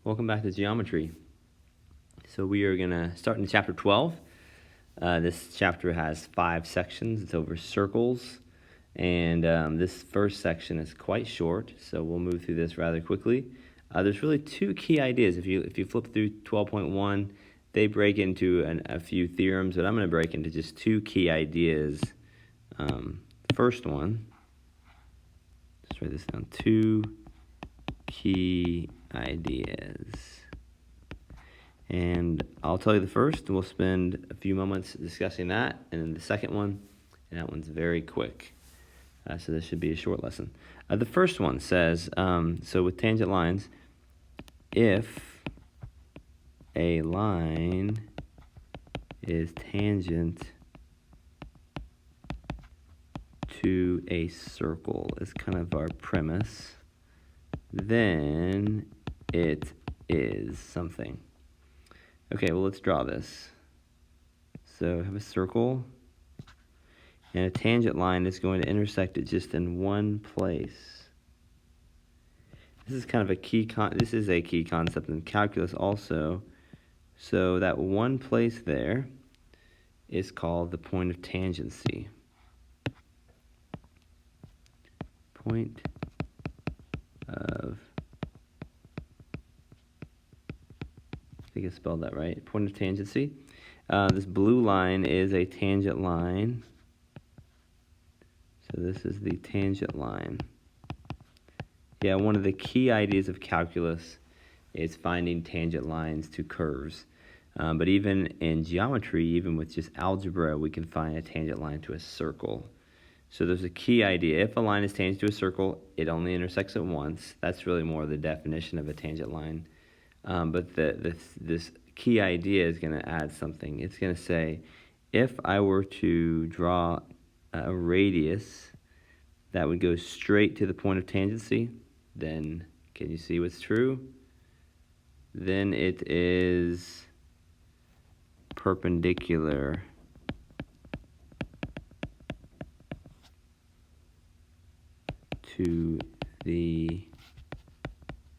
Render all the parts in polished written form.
Welcome back to geometry. So we are going to start in chapter 12. This chapter has 5 sections. It's over circles. And this first section is quite short, so we'll move through this rather quickly. There's really 2 key ideas. If you flip through 12.1, they break into a few theorems, but I'm going to break into just 2 key ideas. First one, let's write this down, 2 key ideas. And I'll tell you the first, and we'll spend a few moments discussing that, and then the second one, and that one's very quick. So this should be a short lesson. The first one says, so with tangent lines, if a line is tangent to a circle, is kind of our premise, then it is something. Okay, well, let's draw this. So I have a circle, and a tangent line is going to intersect it just in one place. This is kind of a key concept in calculus also. So that one place there is called the point of tangency. Point of, I think I spelled that right, point of tangency. This blue line is a tangent line. So this is the tangent line. Yeah, one of the key ideas of calculus is finding tangent lines to curves. But even in geometry, even with just algebra, we can find a tangent line to a circle. So there's a key idea. If a line is tangent to a circle, it only intersects it once. That's really more the definition of a tangent line. But this key idea is going to add something. It's going to say, if I were to draw a radius that would go straight to the point of tangency, then can you see what's true? Then it is perpendicular to the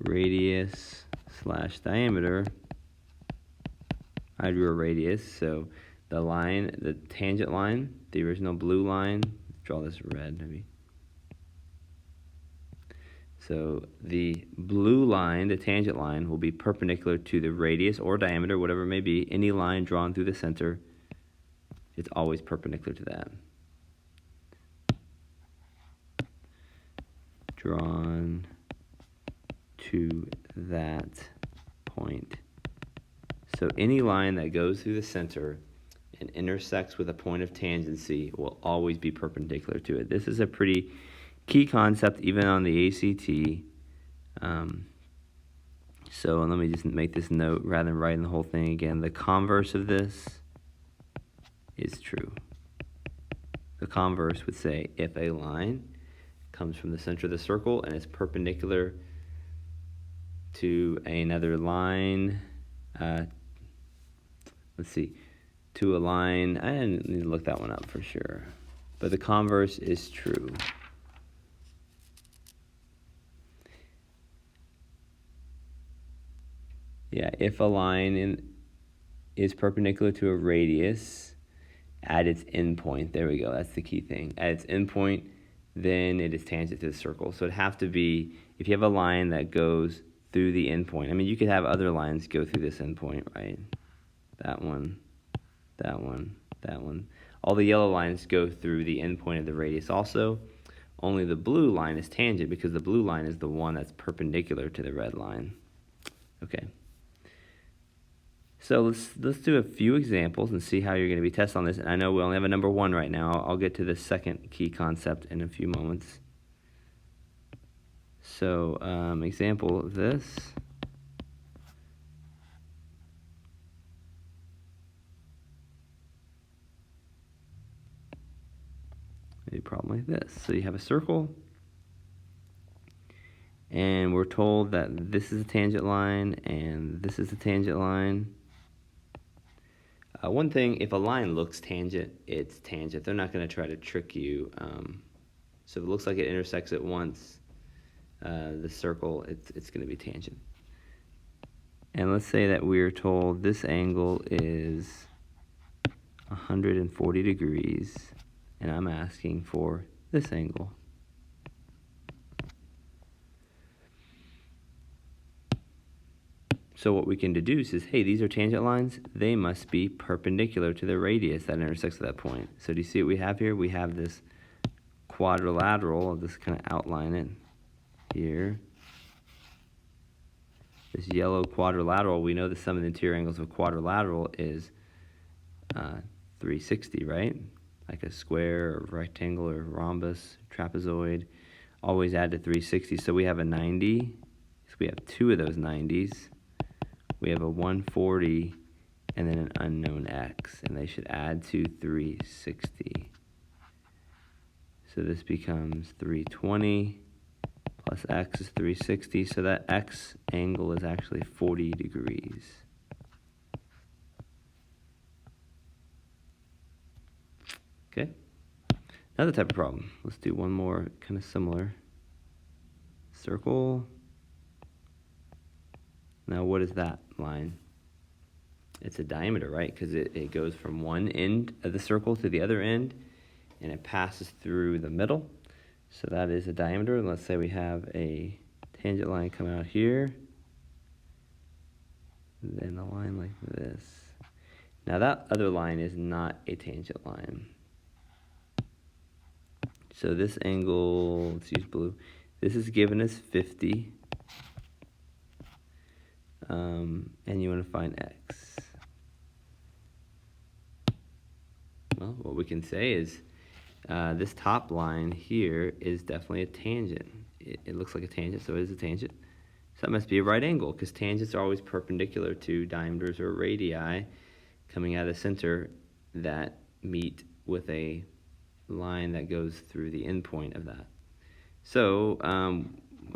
radius / diameter. I drew a radius, so the line, the tangent line, the original blue line, draw this red maybe. So the blue line, the tangent line, will be perpendicular to the radius or diameter, whatever it may be. Any line drawn through the center, it's always perpendicular to that. Drawn to that point. So any line that goes through the center and intersects with a point of tangency will always be perpendicular to it. This is a pretty key concept even on the ACT. So let me just make this note rather than writing the whole thing again. The converse of this is true. The converse would say if a line comes from the center of the circle and is perpendicular to another line, to a line, I didn't need to look that one up for sure, but the converse is true. Yeah, if a line is perpendicular to a radius at its endpoint, there we go, that's the key thing. At its endpoint, then it is tangent to the circle. So it'd have to be, if you have a line that goes through the endpoint, I mean, you could have other lines go through this endpoint, right? That one, that one, that one. All the yellow lines go through the endpoint of the radius also. Only the blue line is tangent because the blue line is the one that's perpendicular to the red line. Okay. So let's do a few examples and see how you're going to be tested on this. And I know we only have a number 1 right now. I'll get to the second key concept in a few moments. So example of this. Maybe a problem like this. So you have a circle, and we're told that this is a tangent line and this is a tangent line. One thing, if a line looks tangent, it's tangent. They're not going to try to trick you. So if it looks like it intersects at once, the circle, it's going to be tangent. And let's say that we're told this angle is 140 degrees, and I'm asking for this angle. So what we can deduce is, hey, these are tangent lines. They must be perpendicular to the radius that intersects at that point. So do you see what we have here? We have this quadrilateral. I'll just kind of outline it here. This yellow quadrilateral, we know the sum of the interior angles of a quadrilateral is 360, right? Like a square or rectangle or rhombus, trapezoid. Always add to 360. So we have a 90. So we have two of those 90s. We have a 140 and then an unknown x, and they should add to 360. So this becomes 320 plus x is 360, so that x angle is actually 40 degrees. Okay, another type of problem. Let's do one more kind of similar. Circle. Now what is that line? It's a diameter, right? Because it goes from one end of the circle to the other end, and it passes through the middle. So that is a diameter. And let's say we have a tangent line coming out here, and then a line like this. Now that other line is not a tangent line. So this angle, let's use blue, this is given as 50. And you want to find x. Well, what we can say is this top line here is definitely a tangent. It looks like a tangent, so it is a tangent. So that must be a right angle, because tangents are always perpendicular to diameters or radii coming out of the center that meet with a line that goes through the endpoint of that. So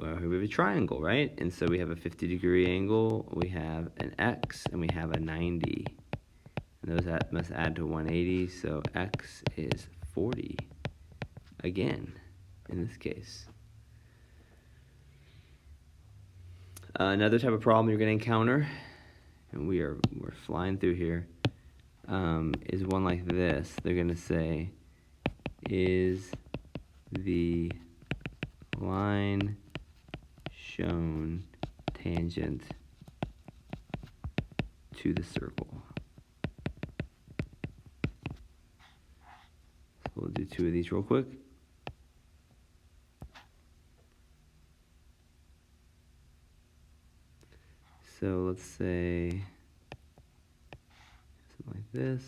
we have a triangle, right? And so we have a 50-degree angle, we have an x, and we have a 90. And those must add to 180, so x is 40, again, in this case. Another type of problem you're going to encounter, and we're flying through here, is one like this. They're going to say, is the line shown tangent to the circle? So we'll do two of these real quick. So let's say something like this.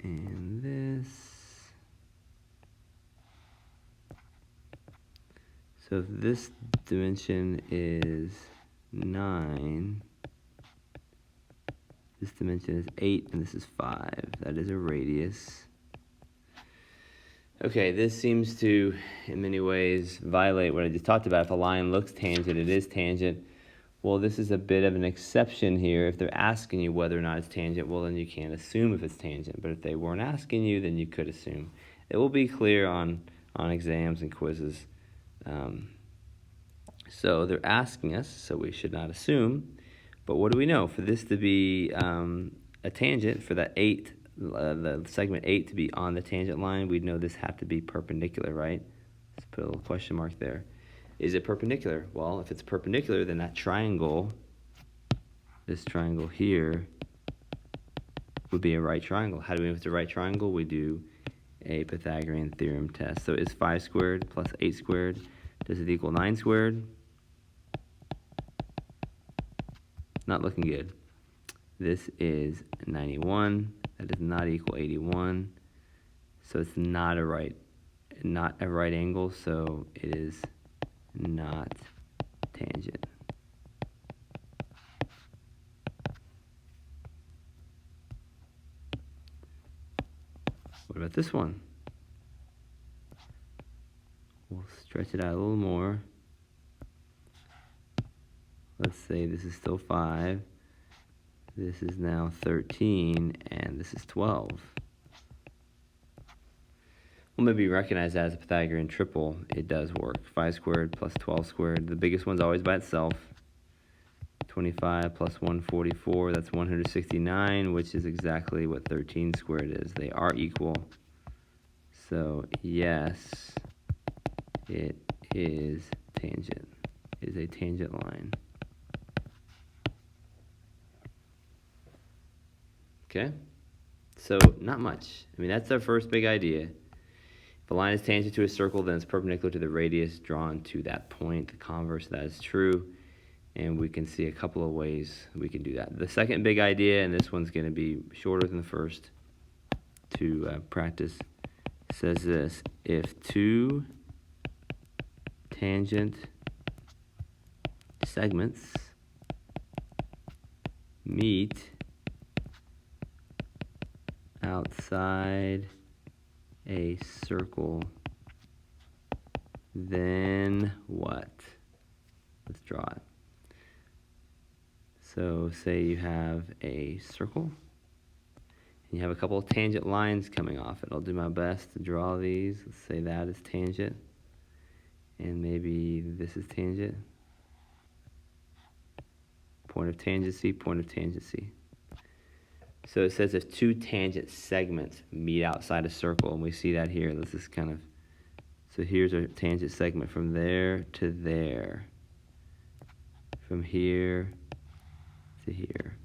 And this. So if this dimension is 9, this dimension is 8, and this is 5. That is a radius. Okay, this seems to, in many ways, violate what I just talked about. If a line looks tangent, it is tangent. Well, this is a bit of an exception here. If they're asking you whether or not it's tangent, well, then you can't assume if it's tangent. But if they weren't asking you, then you could assume. It will be clear on exams and quizzes. So they're asking us, so we should not assume. But what do we know? For this to be a tangent, for that 8, the segment 8 to be on the tangent line, we'd know this had to be perpendicular, right? Let's put a little question mark there. Is it perpendicular? Well, if it's perpendicular, then that triangle, this triangle here, would be a right triangle. How do we know if it's a right triangle? We do a Pythagorean Theorem test. So is 5 squared plus 8 squared, does it equal 9 squared? Not looking good. This is 91. That does not equal 81. So it's not a right angle, so it is not tangent. What about this one? We'll stretch it out a little more. Let's say this is still 5. This is now 13, and this is 12. Well, maybe you recognize that as a Pythagorean triple. It does work. 5 squared plus 12 squared. The biggest one's always by itself. 25 plus 144, that's 169, which is exactly what 13 squared is. They are equal. So, yes, it is tangent. It is a tangent line. Okay? So, not much. I mean, that's our first big idea. If a line is tangent to a circle, then it's perpendicular to the radius drawn to that point. The converse of that is true. And we can see a couple of ways we can do that. The second big idea, and this one's going to be shorter than the first to practice, says this: if two tangent segments meet outside a circle, then what? Let's draw it. So say you have a circle, and you have a couple of tangent lines coming off it. I'll do my best to draw these. Let's say that is tangent, and maybe this is tangent. Point of tangency, point of tangency. So it says if two tangent segments meet outside a circle, and we see that here. This is kind of, so here's our tangent segment from there to there, from here to here.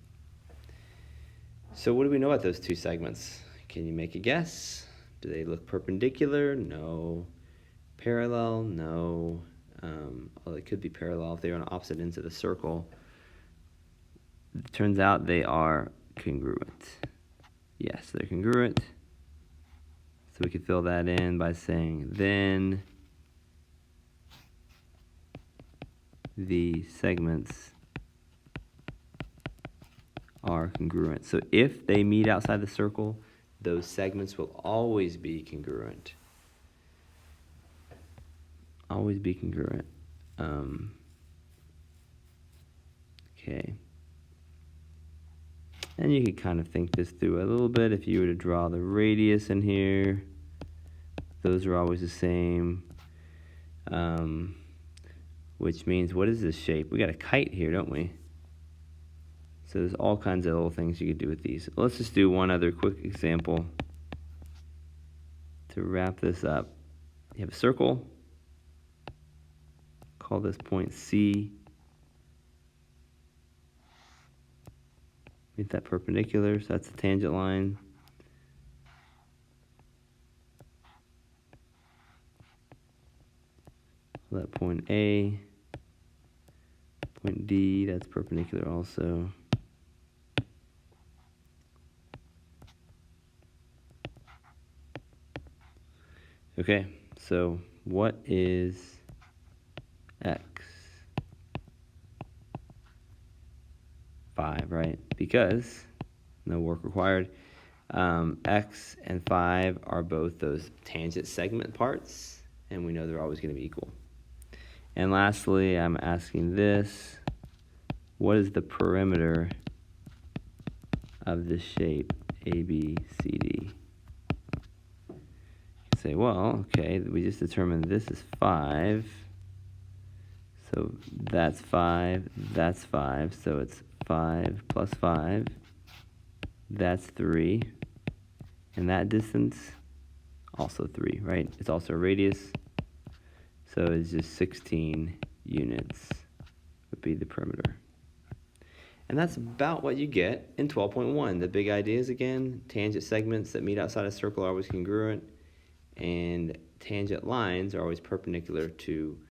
So what do we know about those two segments? Can you make a guess? Do they look perpendicular? No. Parallel? No. Well, it could be parallel if they're on opposite ends of the circle. It turns out they are congruent. Yes, they're congruent. So we could fill that in by saying then the segments are congruent. So if they meet outside the circle, those segments will always be congruent. Always be congruent. Okay. And you could kind of think this through a little bit. If you were to draw the radius in here, those are always the same. Which means, what is this shape? We got a kite here, don't we? So there's all kinds of little things you could do with these. Let's just do one other quick example to wrap this up. You have a circle. Call this point C. Make that perpendicular, so that's the tangent line. So that point A, point D, that's perpendicular also. Okay, so what is X? 5, right? Because, no work required, X and 5 are both those tangent segment parts, and we know they're always going to be equal. And lastly, I'm asking this: what is the perimeter of this shape ABCD? Say, well, okay, we just determined this is 5, so that's 5, so it's 5 plus 5, that's 3, and that distance, also 3, right? It's also a radius, so it's just 16 units would be the perimeter. And that's about what you get in 12.1. The big ideas, again, tangent segments that meet outside a circle are always congruent, and tangent lines are always perpendicular to